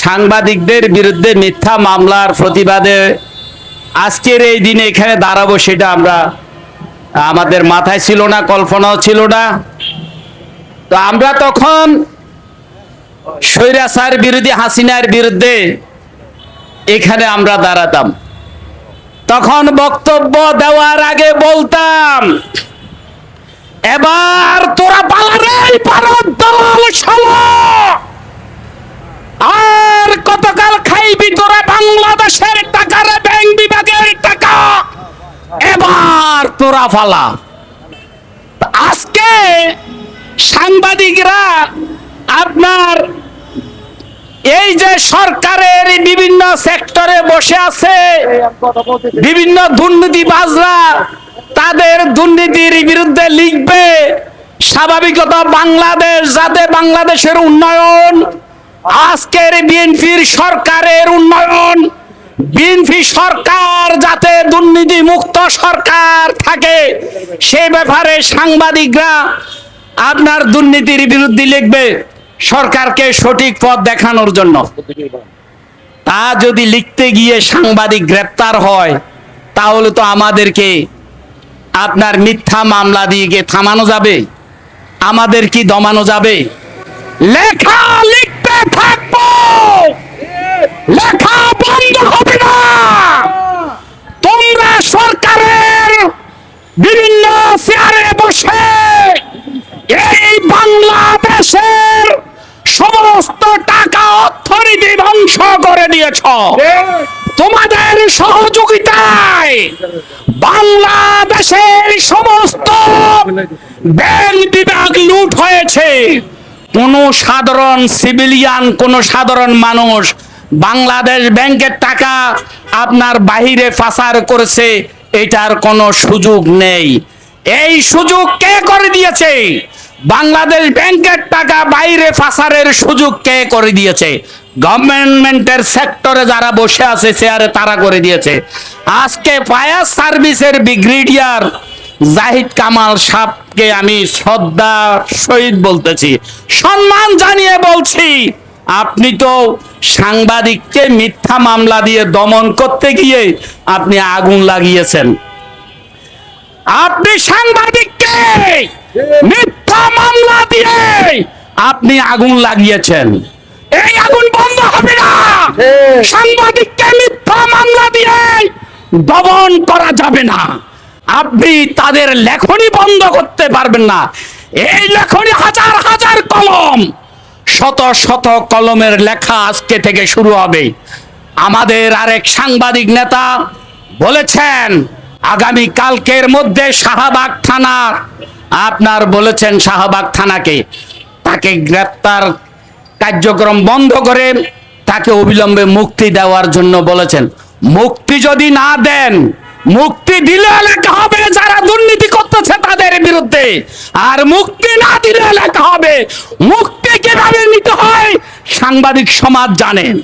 সাংবাদিকদের বিরুদ্ধে মিথ্যা মামলার প্রতিবাদে আজকের এই দিনে এখানে দাঁড়াবো, সেটা আমরা আমাদের মাথায় ছিল না, কল্পনাও ছিল না। তো আমরা তখন স্বৈরাচার বিরোধী হাসিনার বিরুদ্ধে এখানে আমরা দাঁড়াতাম। তখন বক্তব্য দেওয়ার আগে বলতাম, এবার তোরা পালারে ভারত দল শালা, আর কতকাল খাইবি তোরা বাংলাদেশের টাকা রে, ব্যাংক বিভাগের টাকা, এবার তোরা ফালা। আজকে সাংবাদিকরা আপনার এই যে সরকারের বিভিন্ন সেক্টরে বসে আছে, বিভিন্ন দুর্নীতিবাজরা তাদের দুর্নীতির বিরুদ্ধে লিখবে। স্বাভাবিকত বাংলাদেশ যাতে বাংলাদেশের উন্নয়ন, আজকের বিএনপির সরকারের উন্নয়ন, বিএনপি সরকার যাতে দুর্নীতি মুক্ত সরকার থাকে, সে ব্যাপারে সাংবাদিকরা আপনার দুর্নীতির বিরুদ্ধে লিখবে সরকারকে সঠিক পথ দেখানোর জন্য। তা যদি লিখতে গিয়ে সাংবাদিক গ্রেপ্তার হয়, তাহলে তো আমাদেরকে আপনার মিথ্যা মামলা দিয়ে থামানো যাবে, আমাদের কি দমানো যাবে? লেখা লিখতে থাকবো, লেখা বন্ধ হবে না। তোমরা সরকারের বিভিন্ন চেয়ারে বসে এই বাংলাদেশের সমস্ত টাকা অর্থনীতি ধ্বংস করে দিয়েছ। তোমাদের সহযোগিতায় বাংলাদেশের সমস্ত ব্যাংক বিভাগ লুট হয়েছে। কোন সাধারণ সিভিলিয়ান, কোন সাধারণ মানুষ বাংলাদেশ ব্যাংকের টাকা আপনার বাহিরে পাচার করেছে, এটার কোনো সুযোগ নেই। এই সুযোগ কে করে দিয়েছে? বাংলাদেশ ব্যাংকের টাকা বাইরে পাচারের সুযোগ কে করে দিয়েছে? গভর্নমেন্টের সেক্টরে যারা বসে আছে চেয়ারে, তারা করে দিয়েছে। আজকে ফায়ার সার্ভিসের ব্রিগেডিয়ার জাহিদ কামাল সাহেবকে আমি শ্রদ্ধা সহিত বলতেছি, সম্মান জানিয়ে বলছি, আপনি তো সাংবাদিককে মিথ্যা মামলা দিয়ে দমন করতে গিয়ে আপনি আগুন লাগিয়েছেন। আপনি সাংবাদিককে মিথ্যা মামলা দিয়ে আপনি আগুন লাগিয়েছেন। এই আগুন বন্ধ হবে না। সাংবাদিককে মিথ্যা মামলা দিয়ে দমন করা যাবে না। আপনি তাদের লেখনী বন্ধ করতে পারবেন না। এই লেখনী হাজার হাজার কলম, শত শত কলমের লেখা আজকে থেকে শুরু হবে। আমাদের আরেক সাংবাদিক নেতা বলেছেন আগামী কালকের মধ্যে শাহবাগ থানার আপনার বলেছেন শাহবাগ থানাকে তাকে গ্রেপ্তার কার্যক্রম বন্ধ করে তাকে অবিলম্বে মুক্তি দেওয়ার জন্য বলেছেন। মুক্তি যদি না দেন, মুক্তি দিলে লেখা হবে যারা দুর্নীতি করতেছে তাদের বিরুদ্ধে, আর মুক্তি না দিলে লেখা হবে। মুক্তি কিভাবে নিতে হয় সাংবাদিক সমাজ জানেন।